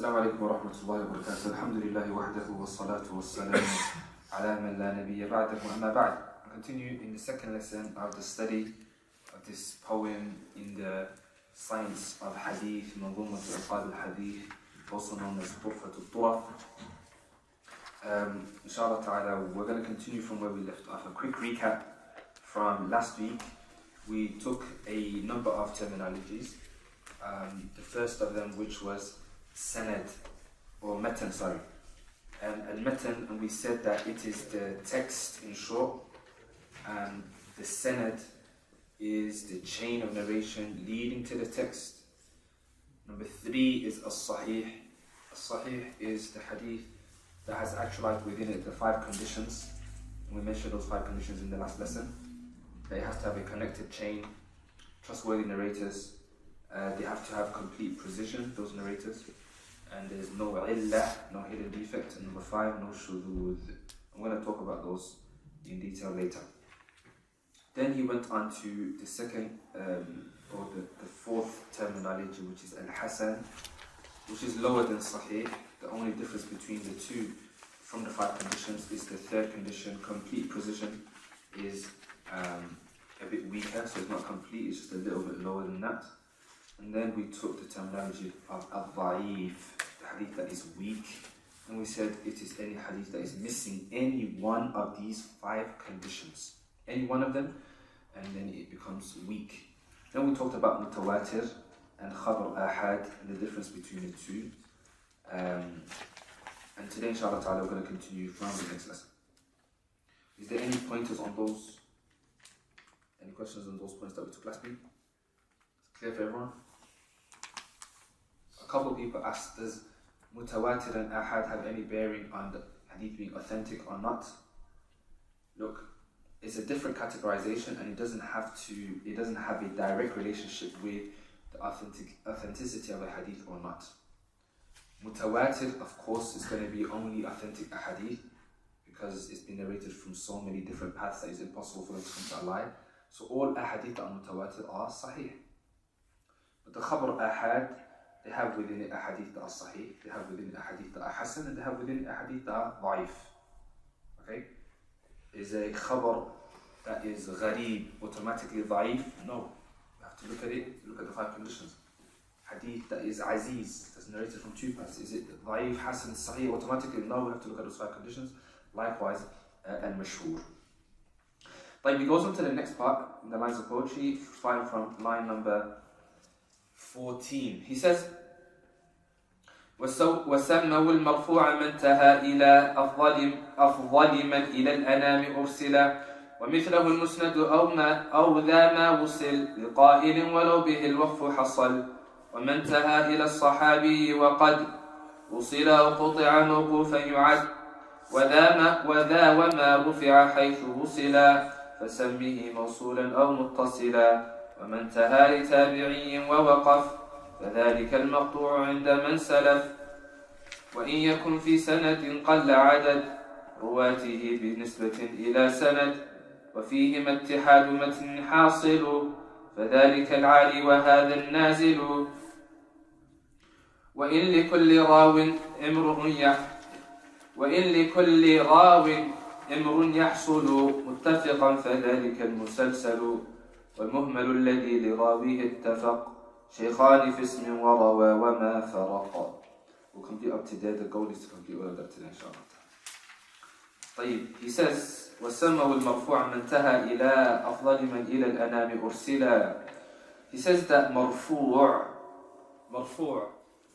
السلام عليكم ورحمة الله وبركاته. الحمد لله وحده والصلاة والسلام على من لا نبي بعده وأما بعد. I continue in the second lesson of the study of this poem in the science of Hadith, Manzūmat al-Hadith, also known as Turfat al-Turaf. Inshallah ta'ala, we're going to continue from where we left off. A quick recap from last week. We took a number of terminologies. The first of them, which was sanad or matan, and matan, and we said that it is the text in short, and the sanad is the chain of narration leading to the text. Number 3 is as-sahih. As-sahih is the hadith that has actualized within it the 5 conditions, and we mentioned those 5 conditions in the last lesson. They have to have a connected chain, trustworthy narrators, they have to have complete precision, those narrators, and there's no illah, no hidden defect, and number 5, no shudud. I'm going to talk about those in detail later. Then he went on to the second, or the fourth terminology, which is al-hasan, which is lower than sahih. The only difference between the two from the 5 conditions is the third condition, complete precision, is a bit weaker, so it's not complete, it's just a little bit lower than that. And then we took the terminology of al-dha'if, the hadith that is weak, and we said it is any hadith that is missing any one of these 5 conditions, any one of them, and then it becomes weak. Then we talked about mutawatir and khabar ahad and the difference between the two. And today, inshallah ta'ala, we're going to continue from the next lesson. Is there any pointers on those? Any questions on those points that we took last week? Clear for everyone? A couple of people asked, does mutawatir and ahad have any bearing on the hadith being authentic or not? Look, it's a different categorization, and it doesn't have a direct relationship with the authenticity of a hadith or not. Mutawatir, of course, is going to be only authentic hadith because it's been narrated from so many different paths that it's impossible for them to come to a lie. So all ahadith that are mutawatir are sahih. But the khabar ahad, they have within it ahadith that are sahih, they have within it ahadith that are hasan, and they have within it ahadith that are da'if. Okay? Is a khabar that is gharib automatically da'if? No. You have to look at it, look at the 5 conditions. Hadith that is aziz, that's narrated from 2 paths. Is it da'if, hasan, sahih automatically? No, we have to look at those 5 conditions. Likewise, al-mashhur. But he goes on to the next part in the lines of poetry, starting from line number 14. He says, وسموا المرفوع من انتهى إلى أفضل من إلى الأنام أرسلا ومثله المسند أو ذا ما وصل لقائل ولو به الوقف حصل ومن انتهى إلى الصحابي وقد وصل أو قطع موقوفا يعد وذا وما رفع حيث وصلا فسمه موصولا أو متصلا ومن انتهى لتابعي ووقف فذلك المقطوع عند من سلف وإن يكن في سند قل عدد رواته بنسبة إلى سند وفيهما اتحاد متن حاصل فذلك العالي وهذا النازل وإن لكل راو امر يحصل متفقا فذلك المسلسل والمهمل الذي لراويه اتفق شيخان في اسم وروى وما فرق. We'll complete up to there. The goal is to complete all of that today, inshallah. طيب, he says وسموا المرفوع من انتهى إلى أفضل من إلى الأنام أرسلا. He says that marfu'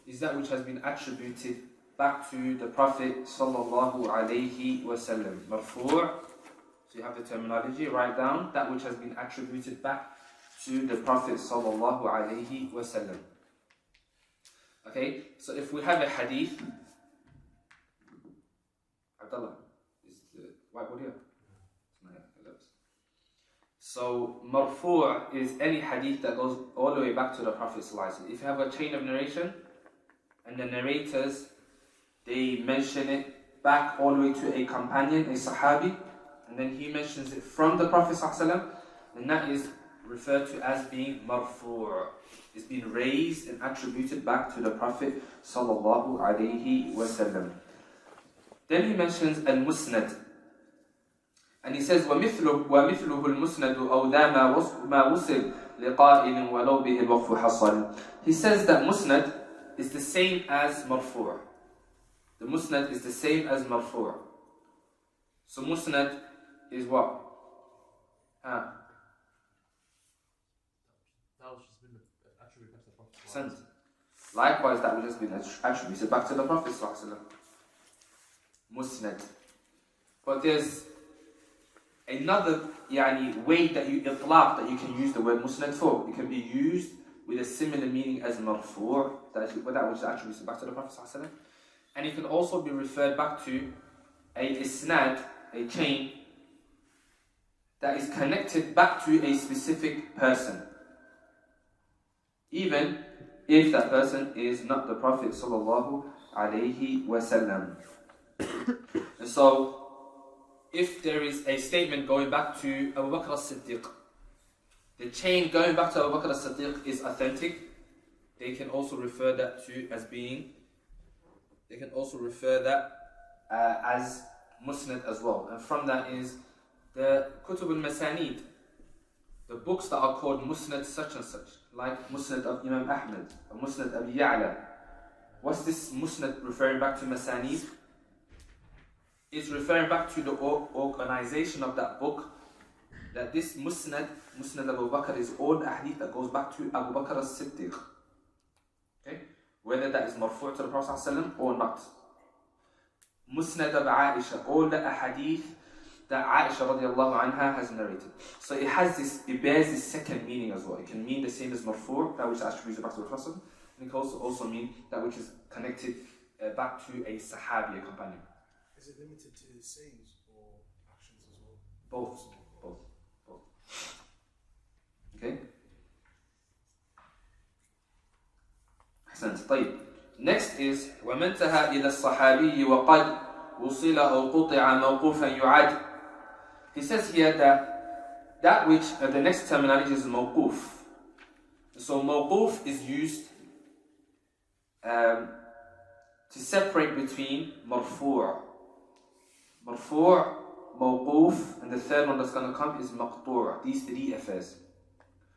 is that which has been attributed back to the Prophet sallallahu alayhi wasallam. Marfu', so you have the terminology, write down that which has been attributed back to the Prophet sallallahu alayhi wasallam. Okay, so if we have a hadith, Abdullah, is the whiteboard here? So marfu' is any hadith that goes all the way back to the Prophet sallallahu alayhi wasallam. If you have a chain of narration and the narrators, they mention it back all the way to a companion, a sahabi, and then he mentions it from the Prophet ﷺ, and that is referred to as being Marfu'. It's been raised and attributed back to the Prophet sallallahu alaihi wasallam. Then he mentions Al-Musnad. And he says, وَمِثْلُهُ الْمُسْنَدُ أَوْ ذَا مَا وُصِلْ لِقَائِلٍ وَلَوْ بِهِ الْوَقْفُ حَصَلٍ. He says that Musnad is the same as Marfu'. The Musnad is the same as Marfu'. So Musnad is what? That was just been attributed to the Prophet. Likewise, that would just been attributed back to the Prophet Musnad. But there's another way that you itlaq, that you can use the word Musnad for. It can be used with a similar meaning as Marfu', that which is attributed back to the Prophet. And it can also be referred back to a isnad, a chain, that is connected back to a specific person, even if that person is not the Prophet sallallahu alaihi wasallam. And so, if there is a statement going back to Abu Bakr as-Siddiq, the chain going back to Abu Bakr as-Siddiq is authentic, they can also refer that to as being, they can also refer that as Musnad as well. And from that is the Kutub al-Masanid, the books that are called Musnad such and such, like Musnad of Imam Ahmed, or Musnad of Ya'la. What's this Musnad referring back to? Masanid? It's referring back to the organization of that book, that this Musnad Abu Bakr, is all the hadith that goes back to Abu Bakr as-Siddiq. Okay? Whether that is Marfu' to the Prophet ﷺ or not. Musnad of Aisha, all the ahadith that Aisha radiallahu anha has narrated. So it bears this second meaning as well. It can mean the same as Marfu', that which is attributed back to the Prophet, and it can also mean that which is connected back to a Sahabi, a companion. Is it limited to sayings or actions as well? Both. Okay? Ahsant. طيب. Next is وَمَنْ تَهَا إِلَى الصَّحَابِيِّ وَقَدْ وُصِلَ أَوْ قُطِعَ مَوْقُوفًا يُعَدْ. He says here that which, the next terminology is Mawquf. So Mawquf is used to separate between Marfu', Mawquf, and the third one that's going to come is Maqtū. These three affairs.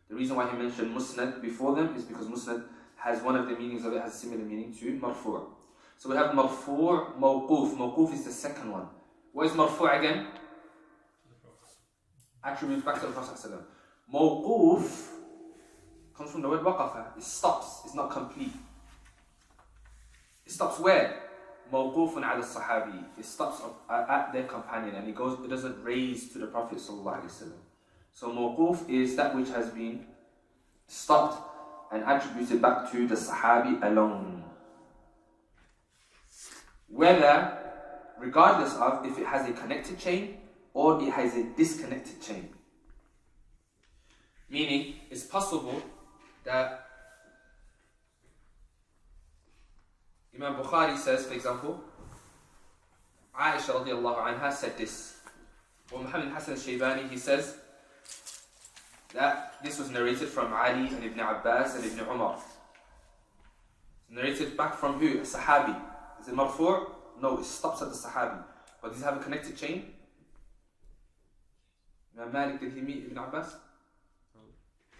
The reason why he mentioned Musnad before them is because Musnad has one of the meanings of it, has a similar meaning to Marfu'. So we have Marfu', Mawquf. Mawquf is the second one. What is Marfu' again? Attribute back to the Prophet ﷺ. Mawquf comes from the word waqafa. It stops. It's not complete. It stops where? Mawqufun ala sahabi. It stops at their companion, and it doesn't raise to the Prophet ﷺ. So Mawquf is that which has been stopped and attributed back to the Sahabi alone. Whether, regardless of if it has a connected chain or it has a disconnected chain. Meaning, it's possible that Imam Bukhari says, for example, Aisha radiallahu anha said this. Or Muhammad Hassan al-Shaybani, he says that this was narrated from Ali and Ibn Abbas and Ibn Umar. Narrated back from who? A Sahabi. Is it Marfu'? No, it stops at the Sahabi. But does it have a connected chain? Imam Malik, did he meet Ibn Abbas?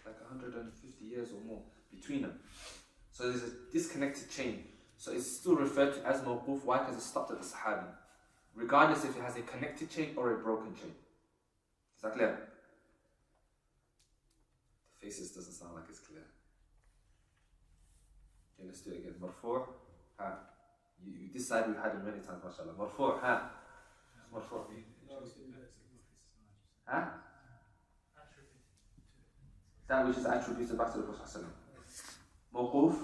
Like 150 years or more between them. So there's a disconnected chain. So it's still referred to as Mawquf. Why? Because it stopped at the Sahabi. Regardless if it has a connected chain or a broken chain. Is that clear? The faces doesn't sound like it's clear. Okay, let's do it again. Marfu', ha. This side we've had it many times, mashallah. Marfu', ha. Marfu'. Ha? That which is attributed back to the Prophet. Mawquf,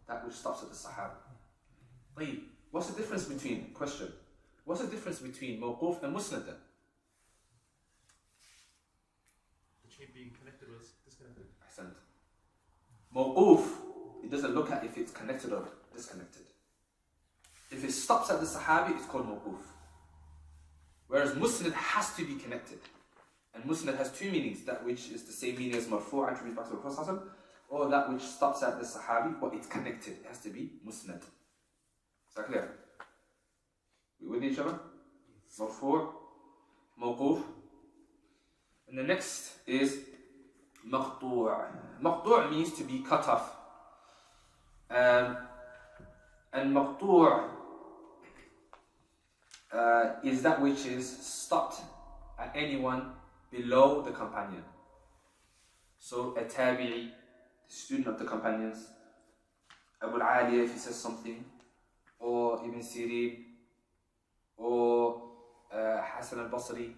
that which stops at the Sahaba. Wait, what's the difference between, question, what's the difference between Mawquf and Musnad then? The chain being connected was disconnected. Ahsant. Mawquf, it doesn't look at if it's connected or disconnected. If it stops at the Sahabi, it's called Mawquf. Whereas Musnad has to be connected. And Musnad has two meanings, that which is the same meaning as Marfu, attributes back to the Prophet, or that which stops at the Sahabi, but it's connected. It has to be Musnad. Is that clear? We with each other? Marfu, Mawquf. And the next is Maqtū. Maqtū means to be cut off. And Maqtū is that which is stopped at anyone below the companion. So a tabi'i, the student of the companions, A'ali if he says something, or Ibn Sirin, or Hasan al-Basri,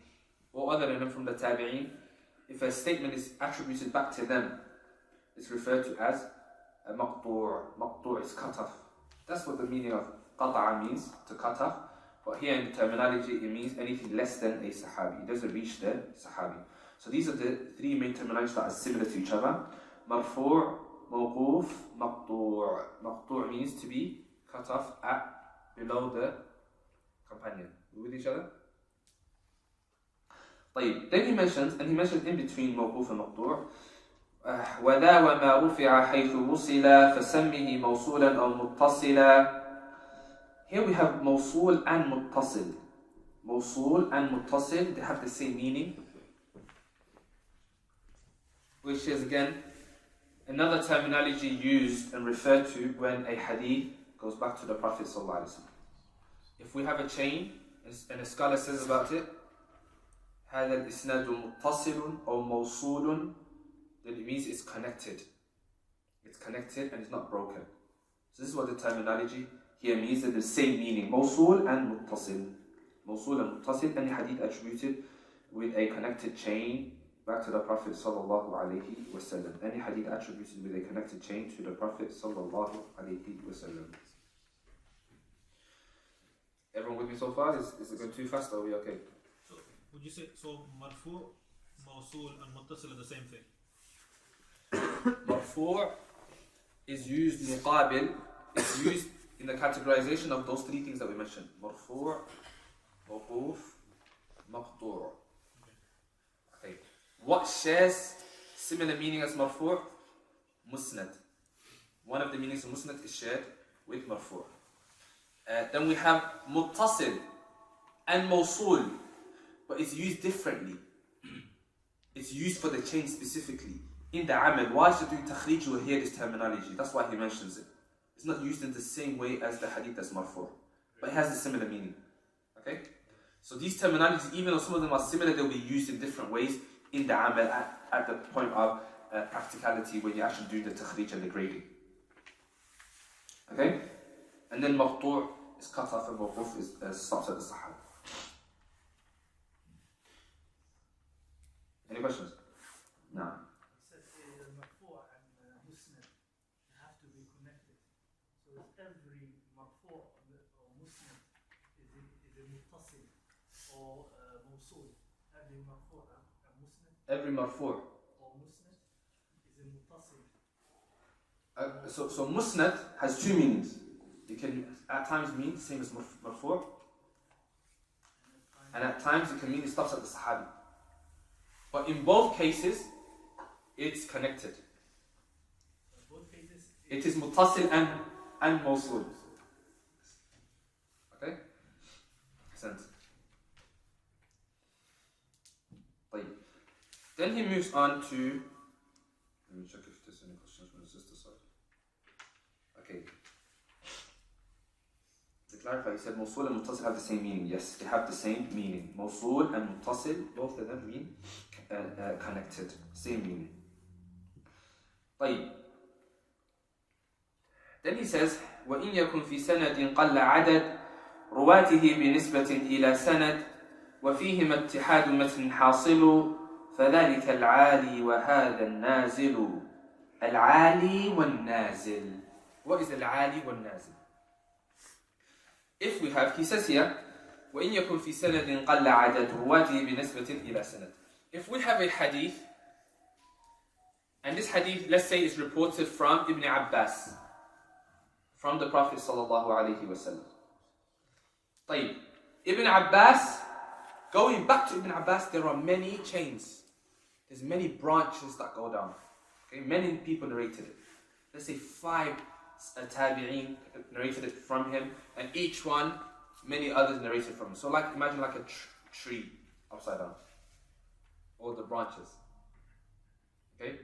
or other than them from the tabi'in, if a statement is attributed back to them, it's referred to as a Maqtū. Maqtū is cut off. That's what the meaning of qata'a means, to cut off. But here in the terminology, it means anything less than a Sahabi. It doesn't reach the Sahabi. So these are the three main terminologies that are similar to each other. Marfu', Mawqūf, Maqtū'. Maqtū' means to be cut off at below the companion. With each other? طيب. Then he mentions in between Mawqūf and Maqtū', وَذَا وَمَا رُفِعَ حَيْثُ وُصِلَ فَسَمِّهِ مَوْصُولًا أَوْ مُتَّصِلًا. Here we have Mawṣūl and Muttaṣil. Mawṣūl and Muttaṣil, they have the same meaning, which is again another terminology used and referred to when a hadith goes back to the Prophet ﷺ. If we have a chain and a scholar says about it, هذا الإسناد متصل أو موصول, then it means it's connected. It's connected and it's not broken. So this is what the terminology here means, that the same meaning. Mawṣūl and Muttaṣil. Mawṣūl and Muttaṣil, any hadith attributed with a connected chain back to the Prophet sallallahu alaihi wasallam. Any hadith attributed with a connected chain to the Prophet sallallahu alaihi wasallam. Everyone with me so far? Is it going too fast or are we okay? So would you say Marfu', Mawṣūl and Muttaṣil are the same thing? Marfu' is used muqabil, it's used in the categorization of those three things that we mentioned. Marfu', Mawqūf, Maqtū'. Okay. What shares similar meaning as Marfu'? Musnad. One of the meanings of Musnad is shared with Marfu'. Then we have Muttaṣil and Mawṣūl, but it's used differently. It's used for the chain specifically. In the amal, why should we takhrij you hear this terminology? That's why he mentions it. It's not used in the same way as the hadith that's marfu', but it has a similar meaning. Okay? So these terminologies, even though some of them are similar, they'll be used in different ways in the amal at the point of practicality when you actually do the takhrij and the grading. Okay? And then Maqtū' is cut off and Mawqūf is stops at the Sahaba. Any questions? No. It says Marfu' and Musnad have to be connected. So every Marfu' or Musnad is a Muttaṣil or Mawṣūl. Every Marfu' and Musnad. Every Marfu' or Musnad is a Muttaṣil. So Musnad has two meanings. It can at times mean the same as Marfu', and at times it can mean it stops at the Sahabi. But in both cases, it's connected. Both cases it is Muttaṣil and Mawṣūl. Okay? Excellent. Then he moves on to. Let me check if there's any questions from the sister side. Okay. To clarify, he said Mawṣūl and Muttaṣil have the same meaning. Yes, they have the same meaning. Mawṣūl and Muttaṣil, both of them mean connected. Same meaning. طيب. Then he says, وإن يكن في سند قل عدد رواته بنسبة إلى سند وفيهما اتحاد متن حاصل فذلك العالي وهذا النازل. العالي والنازل. What is العالي والنازل? If we have, he says here, وإن يكن في سند قل عدد رواته بنسبة إلى سند. If we have a hadith, and this hadith, let's say, is reported from Ibn Abbas, from the Prophet sallallahu alaihi wasallam. طيب, Ibn Abbas Going back to Ibn Abbas, there are many chains. There's many branches that go down. Okay, many people narrated it. Let's say 5 tabi'een narrated it from him, and each one, many others narrated from him. So like, imagine like a tree upside down. All the branches. Okay?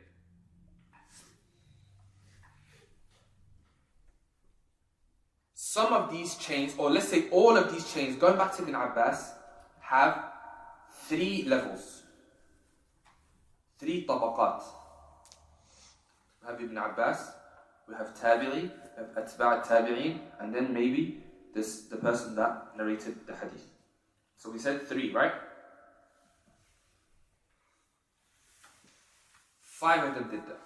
Some of these chains, or let's say all of these chains, going back to Ibn Abbas, have 3 levels. 3 tabaqat. We have Ibn Abbas, we have Tabi'i, we have Atba' Tabi'in, and then maybe the person that narrated the hadith. So we said 3, right? 5 of them did that.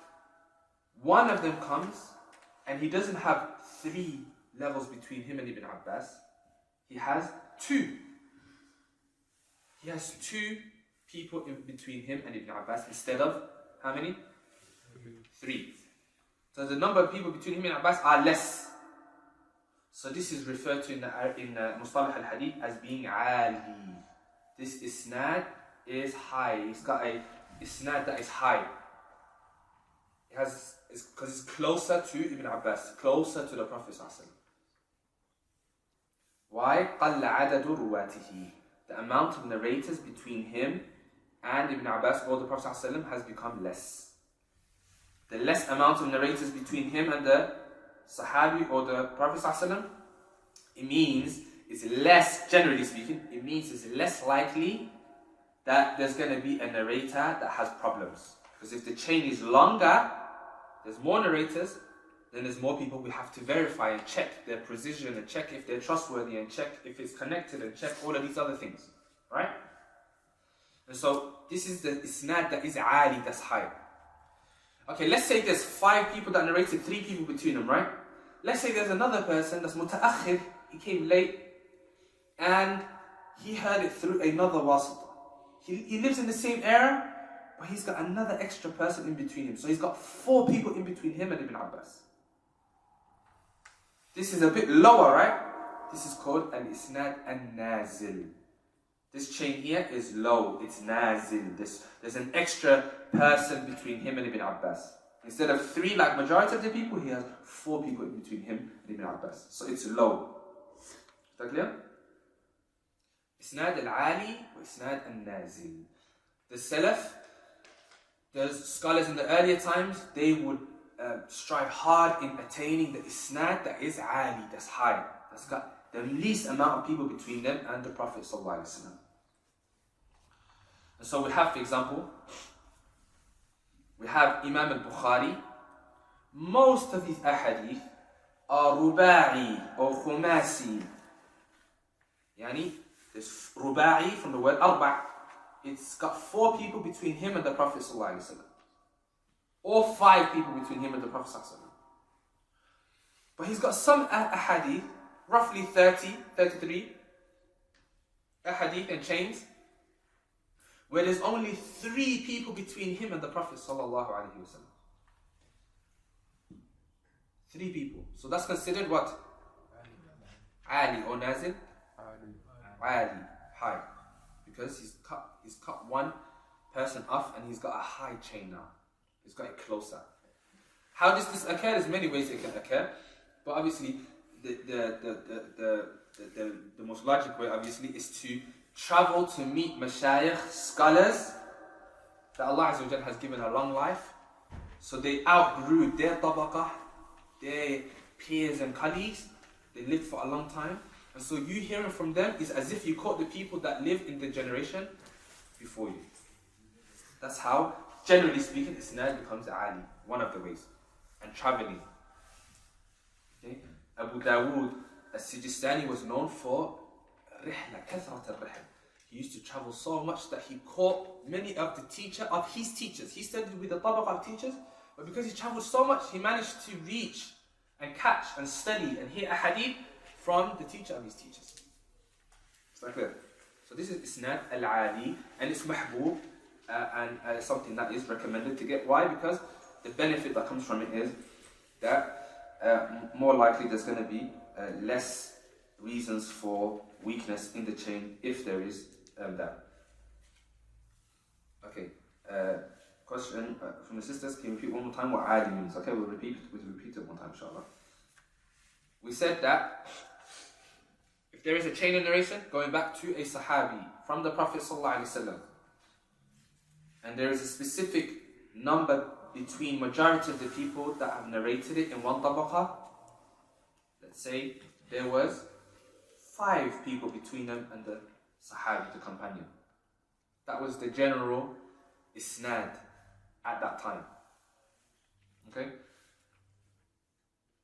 One of them comes, and he doesn't have 3 levels between him and Ibn Abbas. He has 2. He has 2 people in between him and Ibn Abbas instead of how many? 3. So the number of people between him and Abbas are less. So this is referred to in Mustalah al-Hadith as being A'ali. This Isnad is high. It's got a Isnad that is high. Because it's closer to Ibn Abbas, closer to the Prophet ﷺ. Why? قَلَّ عَدَدُ رُوَاتِهِ. The amount of narrators between him and Ibn Abbas or the Prophet ﷺ has become less. The less amount of narrators between him and the Sahabi or the Prophet ﷺ, it means it's less, generally speaking, it means it's less likely that there's going to be a narrator that has problems. Because if the chain is longer, there's more narrators, then there's more people we have to verify and check their precision and check if they're trustworthy and check if it's connected and check all of these other things. Right? And so this is the Isnad that is A'ali, that's high. Okay, let's say there's 5 people that narrated, 3 people between them, right? Let's say there's another person that's muta'akhir, he came late, and he heard it through another wasita. He lives in the same area, but he's got another extra person in between him. So he's got 4 people in between him and Ibn Abbas. This is a bit lower, right? This is called Al-Isnad Nazil. This chain here is low, it's Nazil. There's an extra person between him and Ibn Abbas. Instead of 3 like majority of the people, he has 4 people in between him and Ibn Abbas. So it's low. Is that clear? Isnad A'ali or Isnad Nazil. The Salaf, the scholars in the earlier times, they would strive hard in attaining the Isnad that is A'ali, that's high. That's got the least amount of people between them and the Prophet ﷺ. And so we have, for example, we have Imam al-Bukhari. Most of his ahadith are ruba'i or khumasi. Yani, there's ruba'i from the word arba'. It's got 4 people between him and the Prophet ﷺ. Or 5 people between him and the Prophet ﷺ. But he's got some ahadith, roughly 30, 33 ahadith and chains, where there's only 3 people between him and the Prophet ﷺ. 3 people. So that's considered what? A'ali or Nazil? A'ali, high. Because he's cut one person off and he's got a high chain now. He's got it closer. How does this occur? There's many ways it can occur. But obviously, the most logical way, obviously, is to travel to meet mashayikh, scholars, that Allah Azza wa Jal has given a long life. So they outgrew their tabaqah, their peers and colleagues. They lived for a long time. And so you hearing from them is as if you caught the people that lived in the generation before you. That's how, generally speaking, Isnad becomes A'ali, one of the ways. And traveling. Okay? Abu Dawood as-Sijistani was known for rihla, kathrat al-rihl. He used to travel so much that he caught many of his teachers. He studied with the tabaqah of teachers, but because he traveled so much, he managed to reach and catch and study and hear a hadith from the teacher of his teachers. Is that clear? So this is Isnad A'ali, and it's mahbub, and something that is recommended to get. Why? Because the benefit that comes from it is that more likely there's going to be less reasons for weakness in the chain if there is down. Okay. Question from the sisters. Can you repeat one more time what A'ali means? Okay, we'll repeat it one time, inshallah. We said that if there is a chain of narration going back to a Sahabi from the Prophet ﷺ, and there is a specific number between majority of the people that have narrated it in one tabaqah, let's say there was 5 people between them and the Sahabi, the companion. That was the general Isnad at that time. Okay?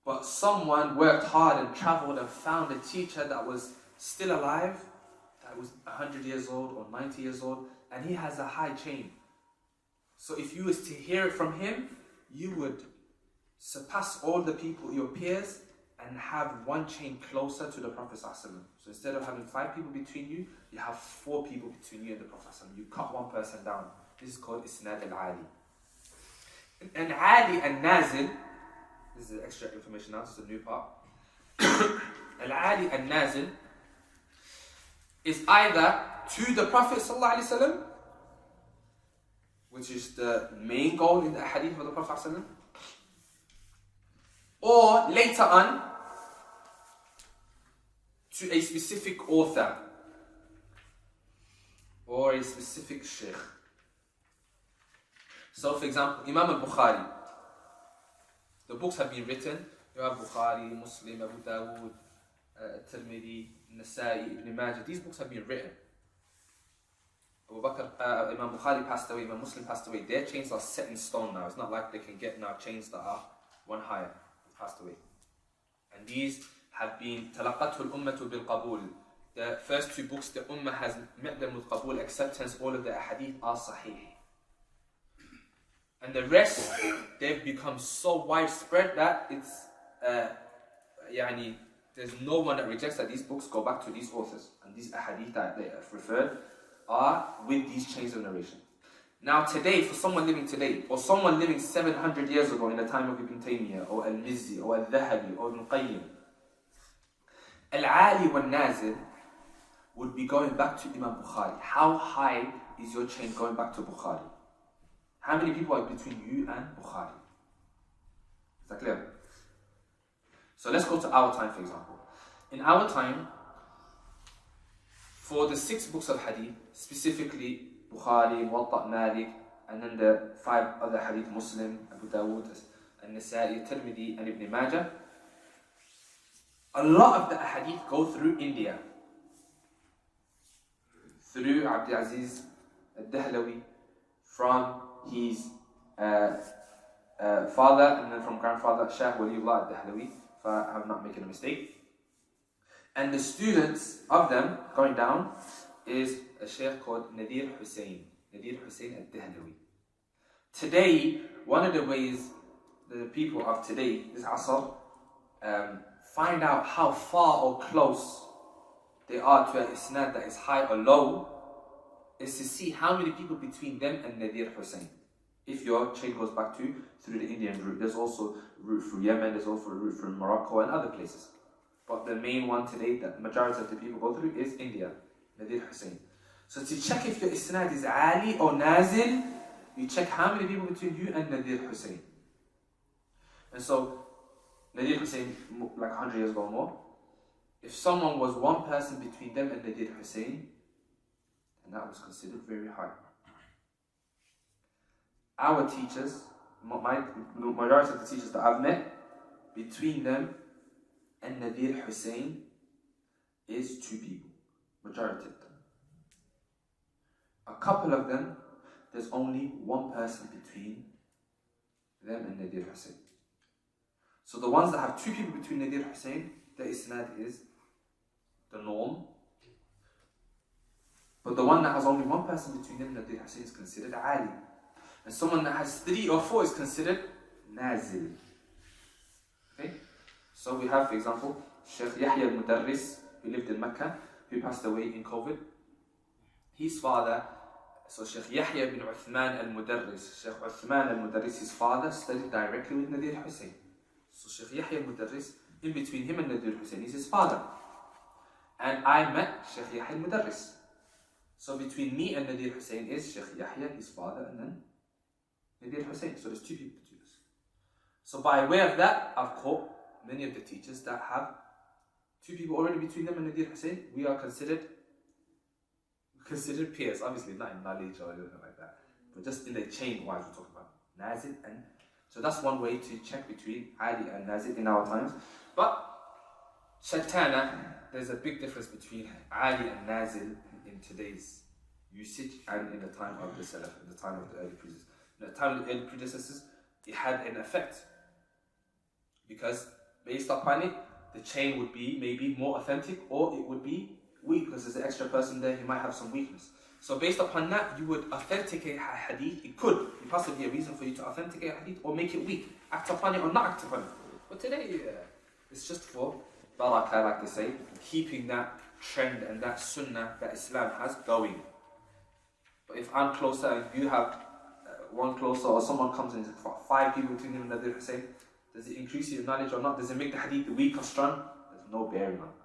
But someone worked hard and traveled and found a teacher that was still alive, that was 100 years old or 90 years old, and he has a high chain. So if you was to hear it from him, you would surpass all the people, your peers, and have one chain closer to the Prophet ﷺ. So instead of having 5 people between you, you have 4 people between you and the Prophet ﷺ. You cut one person down. This is called Isnad A'ali. And A'ali and Nazil, this is extra information now, this is a new part. Al-A'ali and Nazil is either to the Prophet ﷺ, which is the main goal in the hadith of the Prophet ﷺ, or later on to a specific author or a specific sheikh. So for example, Imam al-Bukhari, the books have been written. You have Bukhari, Muslim, Abu Dawud, Tirmidhi, Nasa'i, Ibn Majah. These books have been written. Imam Bukhari passed away, Imam Muslim passed away. Their chains are set in stone now. It's not like they can get now chains that are one higher. They passed away. And these have been talaqatu al-ummatu bil-qabul. The first 2 books, the ummah has met them with qabul, acceptance. All of the hadith are sahih. And the rest, they've become so widespread that it's, there's no one that rejects that these books go back to these authors. And these ahadith that they have referred are with these chains of narration. Now today, for someone living today, or someone living 700 years ago in the time of Ibn Taymiyyah, or Al-Mizzi, or Al-Dhahabi, or Ibn Qayyim, Al-A'ali and Nazil would be going back to Imam Bukhari. How high is your chain going back to Bukhari? How many people are between you and Bukhari? Is that clear? So let's go to our time, for example. In our time, for the 6 books of hadith, specifically Bukhari, Muwatta, Malik, and then the 5 other hadith, Muslim, Abu Dawud, and Nasa'i, Tirmidhi, and Ibn Majah, a lot of the hadith go through India. Through Abdulaziz al-Dahlawi, from his father, and then from grandfather, Shah Waliullah al-Dahlawi, if I'm not making a mistake. And the students of them going down is a sheikh called Nadir Hussain al-Dahlawi. Today, one of the ways the people of today, this asr, find out how far or close they are to an isnad that is high or low, is to see how many people between them and Nadir Hussain. If your chain goes back through the Indian route, there's also a route through Yemen, there's also a route from Morocco and other places. But the main one today that the majority of the people go through is India, Nadir Hussain. So to check if your isnad is A'ali or Nazil, you check how many people between you and Nadir Hussain. And so, Nadir Hussain, like 100 years ago or more, if someone was one person between them and Nadir Hussain, then that was considered very high. Our teachers, the majority of the teachers that I've met, between them and Nadir Hussain is 2 people, majority of them. A couple of them, there's only one person between them and Nadir Hussain. So the ones that have 2 people between Nadir Hussain, the isnad is the norm. But the one that has only one person between them and Nadir Hussain is considered A'ali. And someone that has 3 or 4 is considered Nazil. Okay? So we have, for example, Sheikh Yahya al-Mudarris, who lived in Mecca, who passed away in COVID. His father, so Sheikh Yahya ibn Uthman al-Mudarris, Sheikh Uthman al-Mudarris, his father, studied directly with Nadir Hussain. So Sheikh Yahya al-Mudarris, in between him and Nadir Hussain, is his father. And I met Sheikh Yahya al-Mudarris. So between me and Nadir Hussain is Sheikh Yahya, his father, and then Nadir Hussain. So there's two people between us. So by way of that, I've caught many of the teachers that have two people already between them and Nadir Hussain. We are considered peers, obviously not in knowledge or anything like that, but just in the chain wise we're talking about Nazil. And so that's one way to check between Ali and Nazil in our times. But Shatana, there's a big difference between Ali and Nazil in today's usage and in the time of the Salaf, in the time of the early predecessors. In the time of the early predecessors, it had an effect, because based upon it, the chain would be maybe more authentic, or it would be weak because there's an extra person there, he might have some weakness. So based upon that, you would authenticate a hadith. It could be possibly a reason for you to authenticate a hadith or make it weak, act upon it or not act upon it. But today, it's just for barakah, like they say, keeping that trend and that sunnah that Islam has going. But if I'm closer and you have one closer, or someone comes and there's 5 people between him and Nadir Hussain, does it increase your knowledge or not? Does it make the hadith weak or strong? There's no bearing on that.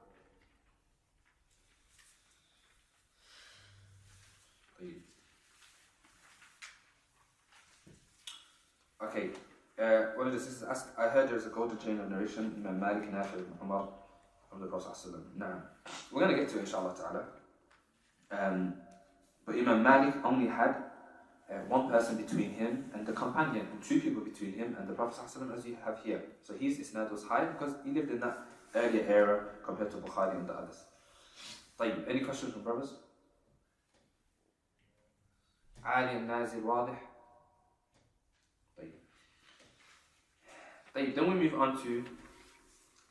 Okay, one of the sisters asked, I heard there's a golden chain of narration, Imam Malik, Nafi, and Umar from the Prophet. Now, we're going to get to it, inshallah ta'ala. But Imam Malik only had one person between him and the companion, and 2 people between him and the Prophet as you have here. So his isnad was high because he lived in that earlier era compared to Bukhari and the others. طيب, any questions from brothers? Ali and Nazil, واضح? Then we move on to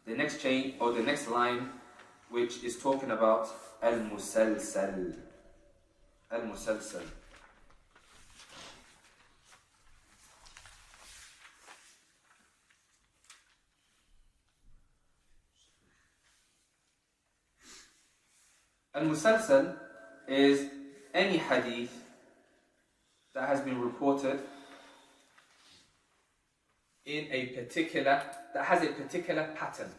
the next chain, or the next line, which is talking about Al-Musalsal. Al-Musalsal. Al-Musalsal is any hadith that has been reported in a particular, that has a particular pattern.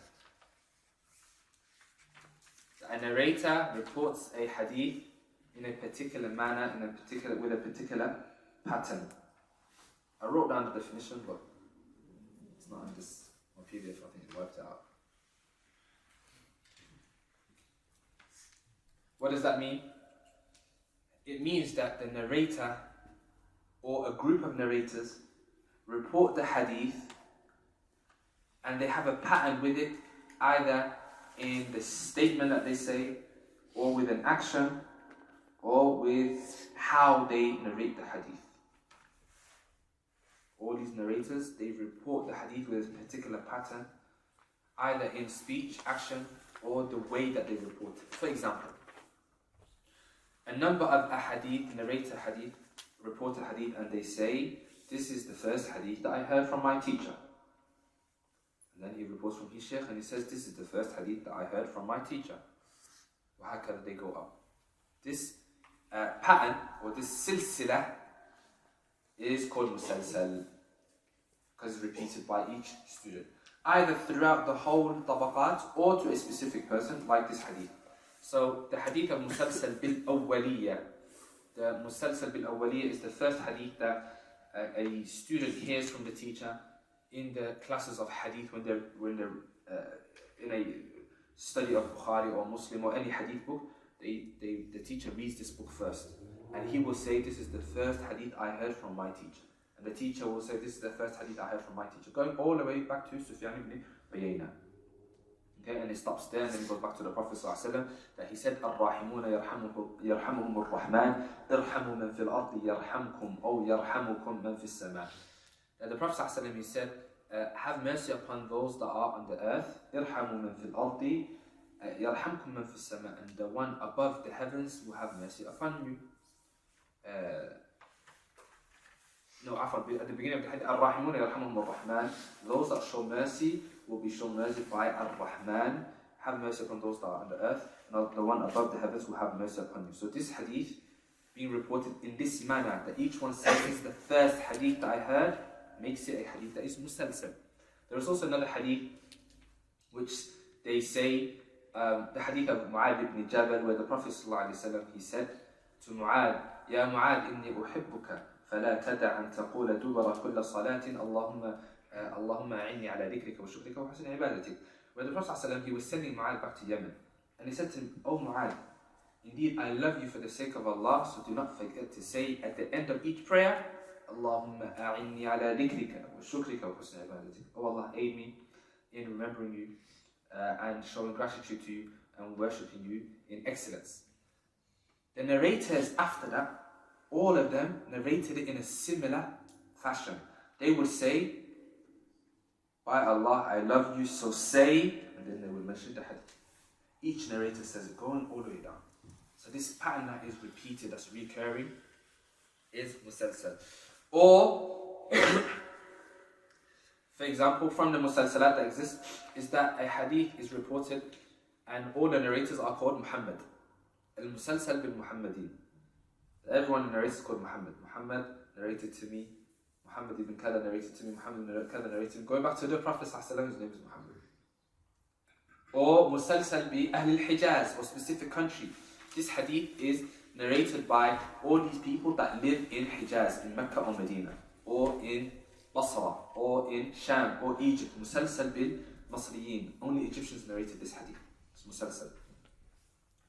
A narrator reports a hadith in a particular manner, with a particular pattern. I wrote down the definition, but it's not in this on PDF. I think it wiped it out. What does that mean? It means that the narrator or a group of narrators report the hadith and they have a pattern with it, either in the statement that they say, or with an action, or with how they narrate the hadith. All these narrators, they report the hadith with a particular pattern, either in speech, action, or the way that they report it. For example, a number of ahadith, narrator hadith, report a hadith, and they say, this is the first hadith that I heard from my teacher. And then he reports from his sheikh and he says, this is the first hadith that I heard from my teacher. How can they go up? This pattern, or this silsila, is called musalsal, because it's repeated by each student, either throughout the whole tabaqat or to a specific person, like this hadith. So the hadith of musalsal bil awwaliyya, the musalsal bil awwaliyya is the first hadith that a student hears from the teacher in the classes of hadith when they're in a study of Bukhari or Muslim or any hadith book. The teacher reads this book first, and he will say, this is the first hadith I heard from my teacher, and the teacher will say, this is the first hadith I heard from my teacher, going all the way back to Sufyan ibn Uyayna. Okay, and it stops there, and then it goes back to the Prophet ﷺ, that he said, Ar-Rahimuna yarhamuhum ar-Rahman, irhamu man fil ardi yarhamkum, or yarhamukum man fis sama. The Prophet ﷺ, he said, have mercy upon those that are on the earth, irhamu man fil ardi, yarhamkum man fis sama, and the one above the heavens will have mercy upon you. At the beginning of the hadith, Ar-Rahimuna yarhamuhum ar-Rahman, those that show mercy will be shown mercy by Ar-Rahman, have mercy upon those that are on the earth, and the one above the heavens will have mercy upon you. So this hadith being reported in this manner, that each one says, this is the first hadith that I heard, makes it a hadith that is musalsal. There is also another hadith which they say, the hadith of Mu'adh ibn Jabal, where the Prophet ﷺ, he said, to Mu'ad, Ya Mu'ad, inni uhibbuka, فلا تدع أن تقول دبر كل صلاة اللهم أعني على ذكرك وشكرك وحسن عبادتك. When the Prophet ﷺ, he was sending Mu'ad back to Yemen, and he said to him, "O Mu'ad, indeed I love you for the sake of Allah, so do not forget to say at the end of each prayer, Allahumma a'inni ala dhikrika wa shukrika wa husni ibadatik." Oh Allah, aid me in remembering you and showing gratitude to you and worshipping you in excellence. The narrators after that, all of them narrated it in a similar fashion. They would say, "By Allah, I love you, so say," and then they would mention the hadith. Each narrator says it going all the way down. So this pattern that is repeated, that's recurring, is musalsal. Or, for example, from the musalsalat that exists, is that a hadith is reported and all the narrators are called Muhammad. Al-Musalsal bin Muhammadin. Everyone narrates is called Muhammad. Muhammad narrated to me. Muhammad ibn Kada narrated to me. Muhammad Kada narrated to me. Going back to the Prophet ﷺ, his name is Muhammad. Or Musalsal bi Ahl al-Hijaz, or specific country. This hadith is narrated by all these people that live in Hijaz, in Mecca or Medina, or in Basra, or in Sham, or Egypt. Musalsal bil Masriyin. Only Egyptians narrated this hadith. It's Musalsal.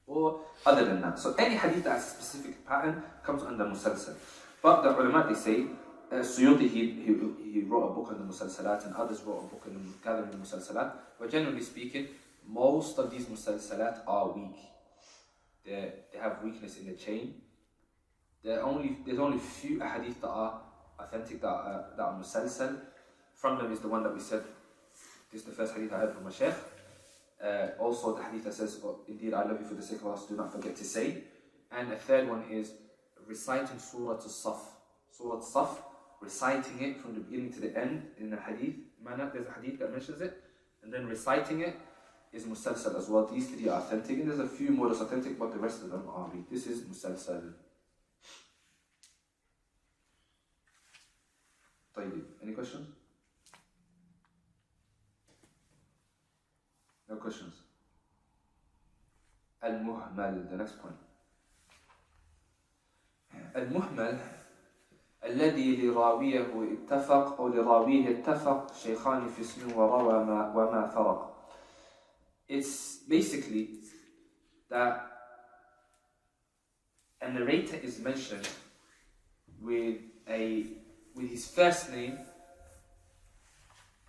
Or other than that. So any hadith that has a specific pattern comes under Musalsal. But the ulama, they say, Suyuti, he wrote a book on the Musalsalat, and others wrote a book on the gathering the Musalsalat. But generally speaking, most of these Musalsalat are weak. They have weakness in the chain. There's only few hadith that are authentic, that are Musalsal. From them is the one that we said, this is the first hadith I heard from my Shaykh. Also the hadith that says, "Oh, indeed I love you for the sake of Allah, so do not forget to say." And a third one is reciting Surah As-Saf. Surah As-Saf, reciting it from the beginning to the end in a hadith manner. There's a hadith that mentions it, and then reciting it is musalsal as well. These three are authentic, and there's a few more that's authentic, but the rest of them are weak. This is musalsal. طيب. Any questions? No questions. Al-Muhmal, the next point. Al-Muhmal الذي لراويه اتفق أو لراويه اتفق شيخان في اسم وروى وما فرق. It's basically that a narrator is mentioned with his first name,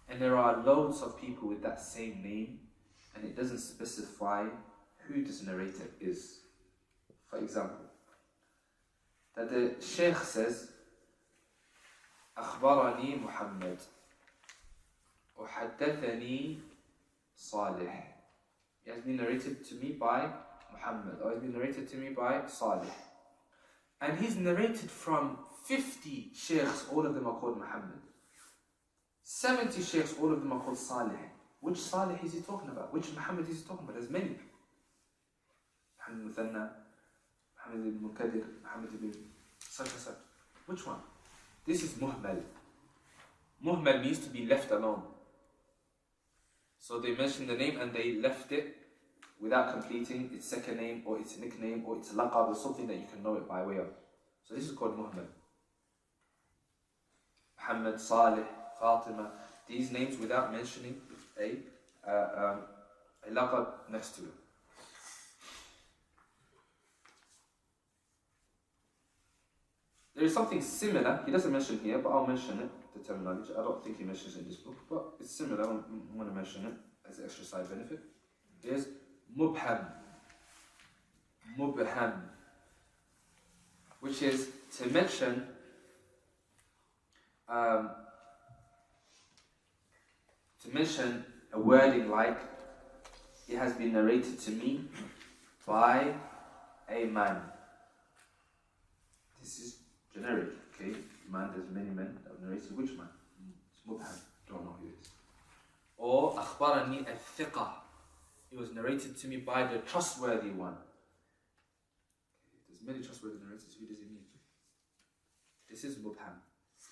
and there are loads of people with that same name, and it doesn't specify who this narrator is. For example, that the Shaykh says, أخبرني محمد وحدثني صالح. It has been narrated to me by Muhammad, or it has been narrated to me by Salih. And he's narrated from 50 sheikhs, all of them are called Muhammad. 70 sheikhs, all of them are called Salih. Which Salih is he talking about? Which Muhammad is he talking about? There's many. Muhammad Muthanna, Muhammad ibn Mukadir, Muhammad ibn such and such. Which one? This is Muhmal. Muhmal means to be left alone. So they mentioned the name and they left it without completing its second name or its nickname or its laqab or something that you can know it by way of. So this is called Muhmal. Muhammad, Salih, Fatima, these names without mentioning a laqab next to it. There is something similar, he doesn't mention here, but I'll mention it, the terminology. I don't think he mentions it in this book, but it's similar, I want to mention it as an extra side benefit. Is Mubham. Mubham. Which is to mention a wording like, it has been narrated to me by a man. This is generic, okay? Man, there's many men that have narrated. Which man? It's Mubham. Don't know who it is. Or أخبرني الثقة. It was narrated to me by the trustworthy one. There's many trustworthy narrators. Who does it mean? This is Mubham.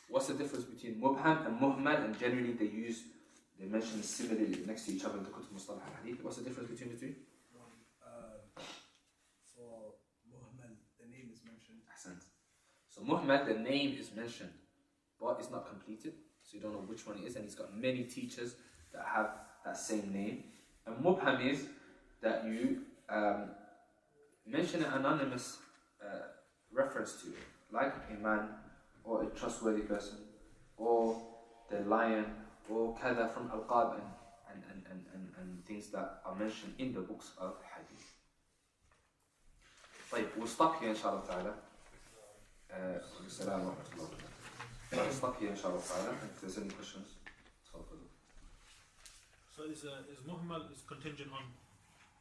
What's the difference between Mubham and Muhmal? And generally they mention similarly next to each other in the Kutub Mustalah al-Hadith. What's the difference between the two? For Muhmal, the name is So Muhmal, the name is mentioned, but it's not completed, so you don't know which one it is, and he's got many teachers that have that same name. And Mubham is that you mention an anonymous reference to it, like a man, or a trustworthy person, or the lion, or kada from Al-Qab, and things that are mentioned in the books of Hadith. طيب, we'll stop here inshallah ta'ala. We'll stop here inshallah ta'ala. If there's any questions. So is Muhmal is contingent on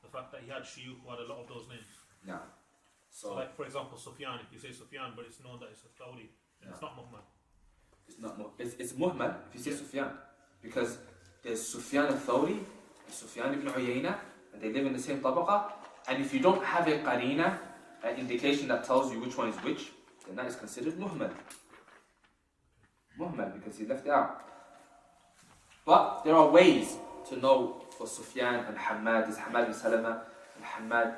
the fact that he had shuyukh who had a lot of those names? Yeah. So like for example Sufyan, if you say Sufyan but it's known that it's a Thawri, then it's not Muhmal. It's not it's Muhmal if you say Sufyan, because there's Sufyan al-Thawri and Sufyan ibn Uyayna, and they live in the same tabaqa, and if you don't have a qarina, an indication that tells you which one is which, then that is considered Muhmal. Muhmal, because he left it out. But there are ways to know for Sufyan and Hamad. Is Hamad bin Salama and Hamad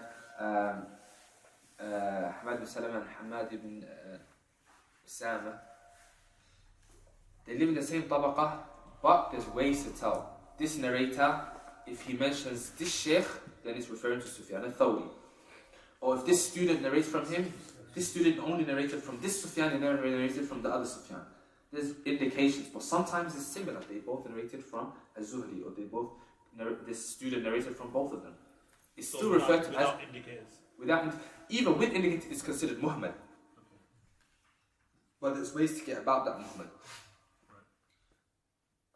bin Salama and Hamad ibn Usama. They live in the same tabaqa, but there's ways to tell. This narrator, if he mentions this sheikh, then it's referring to Sufyan al-Thawri. Or if this student narrates from him, this student only narrated from this Sufyan and never narrated from the other Sufyan. There's indications, but sometimes it's similar. They both narrated from Az-Zuhri, or they both this student narrated from both of them. It's still referred to as indicators. Even with indicators, it's considered Muhmal. But there's ways to get about that Muhmal.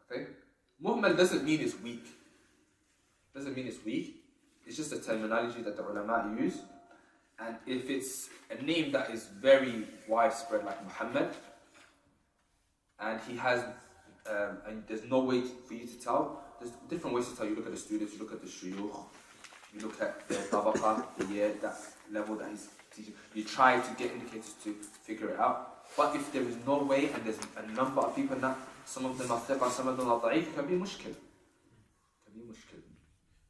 Okay, Muhmal doesn't mean it's weak. It's just a terminology that the ulama use. And if it's a name that is very widespread, like Muhammad, and he has, and there's no way for you to tell, there's different ways to tell. You look at the students, you look at the shuyukh, you look at the tabaqa, the year, that level that he's teaching. You try to get indicators to figure it out. But if there is no way, and there's a number of people that some of them are thiqa, some of them are da'if, it can be mushkil.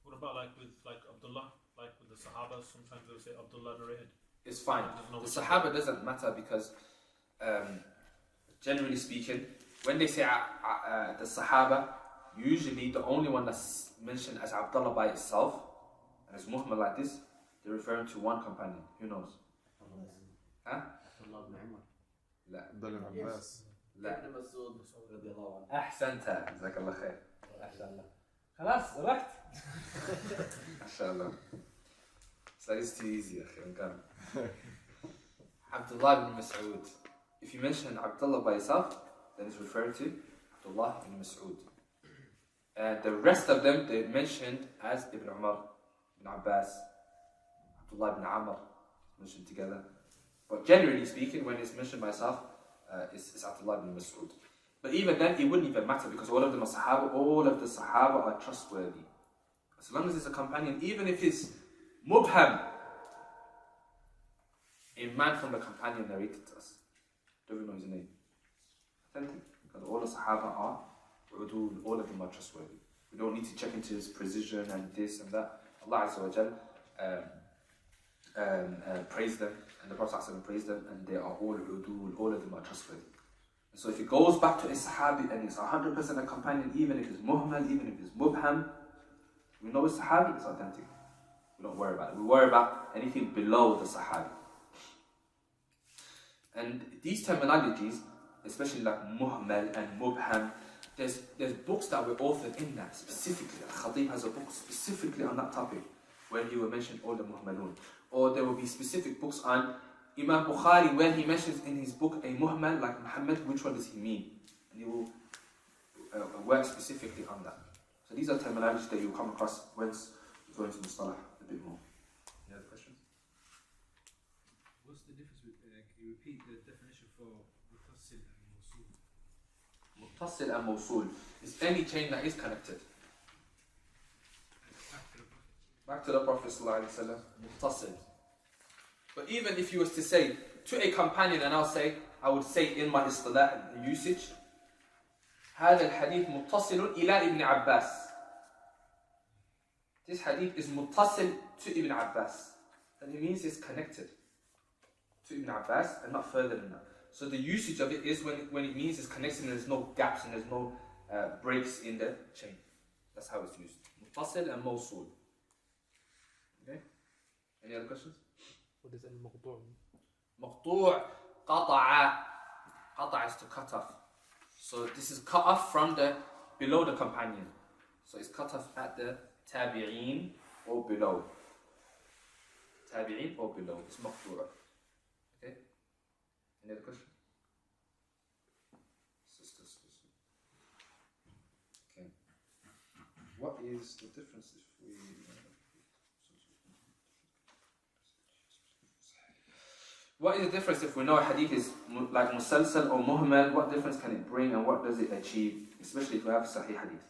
What about like with Abdullah, like with the Sahaba? Sometimes they'll say Abdullah narrated. It's fine. The Sahaba doesn't matter because, generally speaking, when they say the Sahaba, usually the only one that's mentioned as Abdullah by itself, and it's Muhmal like this, they're referring to one companion. Who knows? Huh? لا. لا. أحسنت. جزاك الله خير. خلاص ضربت. ما شاء الله. So it's too easy يا أخي. Abdullah ibn Mas'ud. If you mention Abdullah by itself, then it's referred to Abdullah ibn Mas'ud. And the rest of them they mentioned as Ibn Umar, Ibn Abbas, Abdullah ibn Amr, mentioned together. But generally speaking, when it's mentioned by itself, it's Abdullah ibn Mas'ud. But even then, it wouldn't even matter because all of them are Sahaba, all of the Sahaba are trustworthy. As long as it's a companion, even if it's Mubham, a man from the companion narrated to us. Don't even know his name. Authentic. Because all the Sahaba are udul, all of them are trustworthy. We don't need to check into his precision and this and that. Allah Azza wa Jal praised them, and the Prophet praised them, and they are all udul, all of them are trustworthy. And so if it goes back to a Sahabi and it's 100% a companion, even if it's Muhmal, even if it's Mubham, we know it's Sahabi, it's authentic. We don't worry about it. We worry about anything below the Sahabi. And these terminologies, especially like Muhmal and Mubham, there's books that were authored in that specifically. Al-Khatib has a book specifically on that topic where he will mention all the Muhmalun. Or there will be specific books on Imam Bukhari where he mentions in his book a Muhmal like Muhammad, which one does he mean? And he will work specifically on that. So these are terminologies that you'll come across once you go into Mustalah a bit more. Any other questions? What's the difference with, can you repeat the definition for Muttaṣil and Mawṣūl? Muttaṣil and Mawṣūl is any chain that is connected. Back to the Prophet ﷺ, Muttaṣil. But even if you was to say to a companion, and I would say in my istilah usage, هذا الحديث متصل إلى ابن عباس. This hadith is متصل to Ibn Abbas. That it means it's connected to Ibn Abbas and not further than that. So the usage of it is when it means it's connected and there's no gaps and there's no breaks in the chain. That's how it's used. Muttaṣil and Mawṣūl. Okay? Any other questions? What is al-Maqtū? Maqtū' qata'a. Qata'a is to cut off. So this is cut off from below the companion. So it's cut off at the tabi'een or below. Tabi'een or below. It's maqtū'. Okay? Any other question? Sisters. Okay. What is the difference if we... What is the difference if we know a hadith is like Musalsal or Muhmal? What difference can it bring and what does it achieve? Especially if we have Sahih hadith.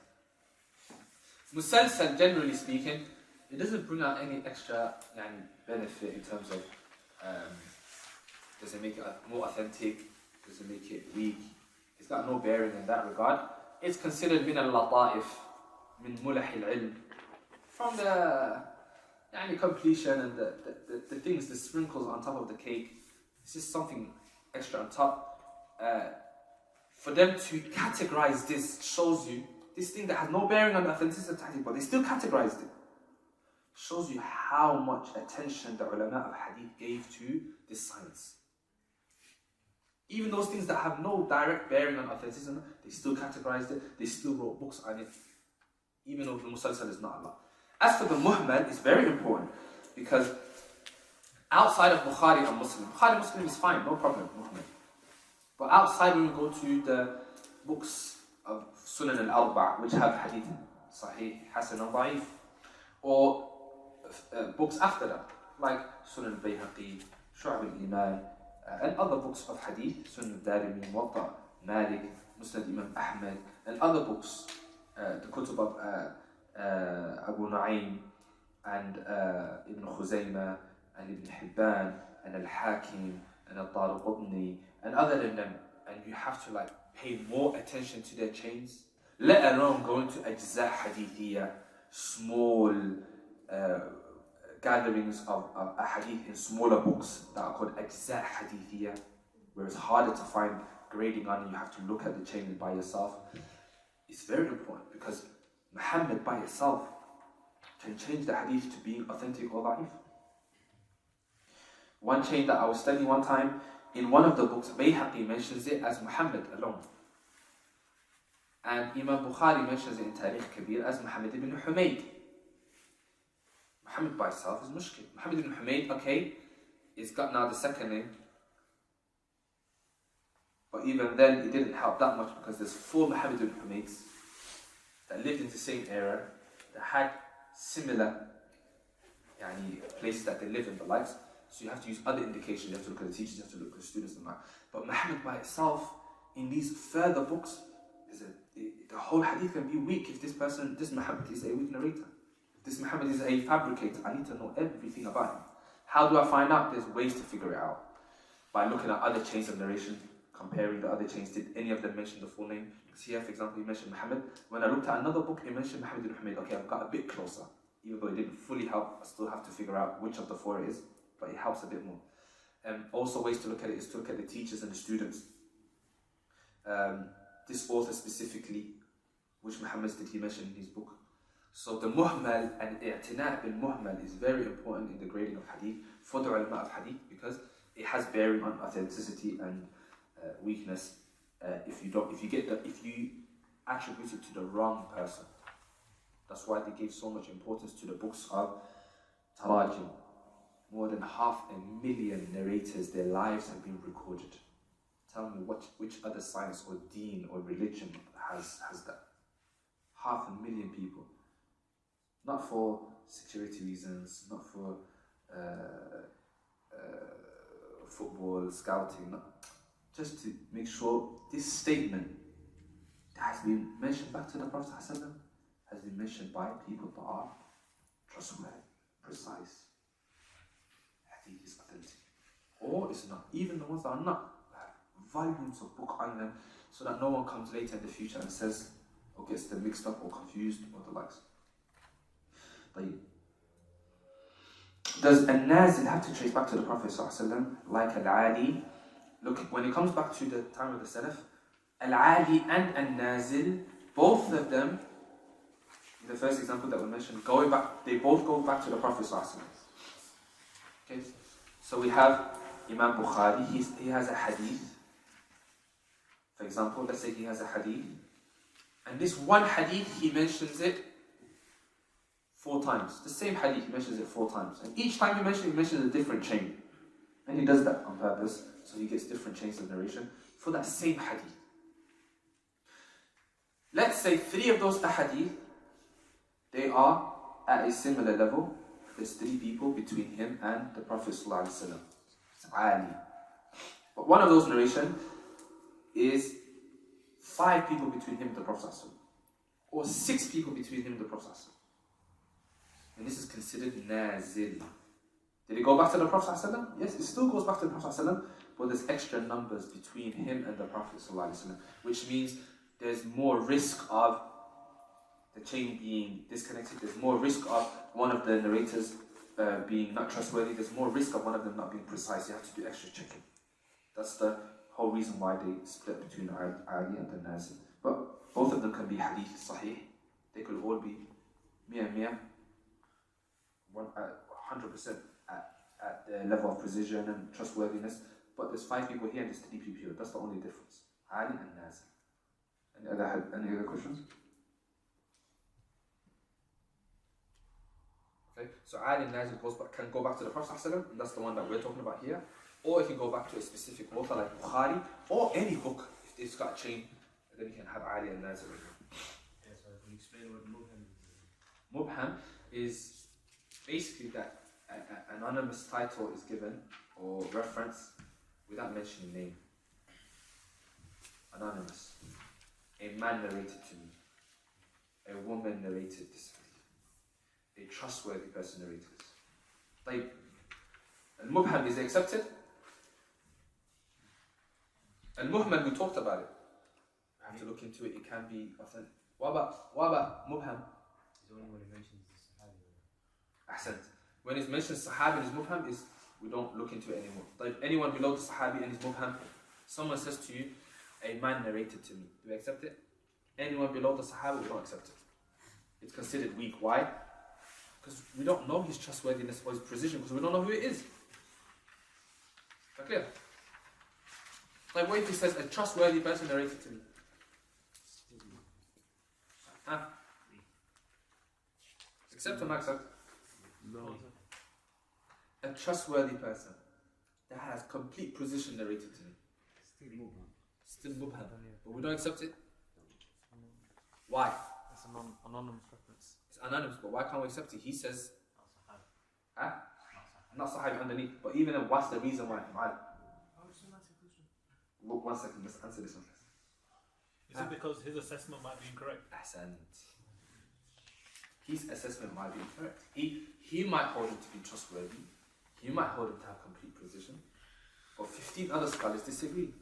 Musalsal, generally speaking, it doesn't bring out any extra benefit in terms of does it make it more authentic? Does it make it weak? It's got no bearing in that regard. It's considered min al-lata'if, min mulah al-ilm. From the completion and the things, the sprinkles on top of the cake. It's just something extra on top. For them to categorize this shows you this thing that has no bearing on the authenticity of hadith, but they still categorized it. Shows you how much attention the ulama of hadith gave to this science. Even those things that have no direct bearing on authenticity, they still categorized it, they still wrote books on it, even though the Musalsal is not a lot. As for the Muhmal, it's very important because outside of Bukhari and Muslim is fine, no problem, Muhmal. But outside, when we go to the books of Sunan al-Arba', which have hadith, Sahih, Hasan and Da'if, or books after that, like Sunan al-Bayhaqi, Shu'ab al-Iman, and other books of hadith, Sunan al-Darimi, Muwatta, Malik, Musnad Imam Ahmed, and other books, the Kutub of Abu Nu'aym, and Ibn Khuzaymah, and Ibn Hibban, and Al-Hakim, and Al-Darqutni, and other than them, and you have to pay more attention to their chains, let alone go into ajza hadithiyya, small gatherings of a hadith in smaller books that are called ajza hadithiyya, where it's harder to find grading on and you have to look at the chain by yourself. It's very important because Mahamed by itself can change the hadith to being authentic or da'if. One chain that I was studying one time, in one of the books, Bayhaqi mentions it as Muhammad alone. And Imam Bukhari mentions it in Tarikh Kabir as Muhammad ibn Humayd. Muhammad by itself is mushkil. Muhammad ibn Humayd, okay, it's got now the second name. But even then, it didn't help that much because there's 4 Muhammad ibn Humayds that lived in the same era, that had similar places that they live in, the likes. So you have to use other indications, you have to look at the teachers, you have to look at the students and that. But Muhammad by itself, in these further books, the whole hadith can be weak if this Muhammad is a weak narrator. If this Muhammad is a fabricator, I need to know everything about him. How do I find out? There's ways to figure it out. By looking at other chains of narration, comparing the other chains. Did any of them mention the full name? Because here, for example, he mentioned Muhammad. When I looked at another book, it mentioned Muhammad ibn Humayd. Okay, I've got a bit closer. Even though it didn't fully help, I still have to figure out which of the 4 it is. But it helps a bit more. Also, ways to look at it is to look at the teachers and the students. This author specifically, which Muhammad did he mention in his book? So the Muhmal and i'tina' bil Muhmal is very important in the grading of hadith for the ulama of hadith because it has bearing on authenticity and weakness. If you attribute it to the wrong person. That's why they gave so much importance to the books of Tarajim. More than 500,000 narrators, their lives have been recorded. Tell me which other science or deen or religion has that? 500,000 people. Not for security reasons, not for football, scouting, just to make sure this statement that has been mentioned back to the Prophet ﷺ has been mentioned by people that are trustworthy, precise. Hadith is authentic. Or it's not. Even the ones that are not, have volumes of book on them so that no one comes later in the future and says or gets them mixed up or confused or the likes. But does An Nazil have to trace back to the Prophet ﷺ like Al-A'ali look, when it comes back to the time of the Salaf, Al-A'ali and Nazil, both of them, the first example that we mentioned, they both go back to the Prophet ﷺ. Okay, so we have Imam Bukhari, he has a hadith. For example, let's say he has a hadith, and this one hadith, he mentions it 4 times. The same hadith, he mentions it 4 times. And each time he mentions a different chain. And he does that on purpose, so he gets different chains of narration for that same hadith. Let's say 3 of those ahadith, they are at a similar level. There's 3 people between him and the Prophet ﷺ. It's A'ali. But one of those narration is 5 people between him and the Prophet ﷺ. Or 6 people between him and the Prophet ﷺ. And this is considered Nazil. Did it go back to the Prophet ﷺ? Yes, it still goes back to the Prophet ﷺ, but there's extra numbers between him and the Prophet ﷺ, which means there's more risk of the chain being disconnected. There's more risk of one of the narrators being not trustworthy. There's more risk of one of them not being precise. You have to do extra checking. That's the whole reason why they split between A'ali and the Nazil. But both of them can be hadith sahih. They could all be 100% at the level of precision and trustworthiness. But there's 5 people here and there's 3 people here. That's the only difference. A'ali and Nazil. Any other questions? Okay, so A'ali and Nazil can go back to the Prophet ﷺ, and that's the one that we're talking about here. Or it can go back to a specific author like Bukhari, or any book. If it's got a chain, then you can have A'ali and Nazil. Yeah, so can you explain what Mubham is? Mubham is basically that an anonymous title is given or reference without mentioning name. Anonymous. A man narrated to me. A woman narrated this. A trustworthy person narrated this. Like, Al-Mubham, is it accepted? Al-Muhmal, we talked about it. I have to look into it. It can be authentic. What about Mubham? It's only when it mentions the Sahabi. Ahsant. When it's mentioned Sahabi and his Mubham, we don't look into it anymore. Like anyone below the Sahabi and his Mubham, someone says to you, a man narrated to me. Do we accept it? Anyone below the Sahabi, we don't accept it. It's considered weak. Why? Because we don't know his trustworthiness or his precision, because we don't know who it is. Is that clear? Like what if he says, a trustworthy person narrated to me? Huh? Accept or not accept? No. A trustworthy person that has complete precision narrated to me. Still Mubham. But we don't accept it? Why? It's an anonymous reference. It's anonymous, but why can't we accept it? He says, Not Sahabi. huh? Not Sahabi underneath. But even then, what's the reason why? Look, 1 second, let's answer this one first. Is it because his assessment might be incorrect? Ahsant. His assessment might be incorrect. He might hold him to be trustworthy. He might hold him to have complete precision. But 15 other scholars disagree.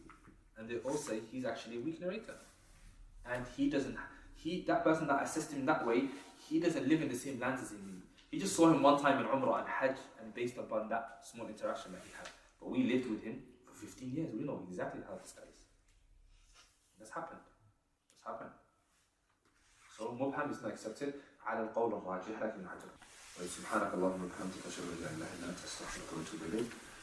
And they all say he's actually a weak narrator. And that person that assessed him that way, he doesn't live in the same lands as him. He just saw him one time in Umrah and Hajj, and based upon that small interaction that he had. But we lived with him for 15 years. We know exactly how this guy is. That's happened. So Mubham is not accepted. على القول الراجح لكن عجب. سبحانك اللهم وبحمدك أشهد أن لا إله إلا أنت أستغفرك وأتوب إليك.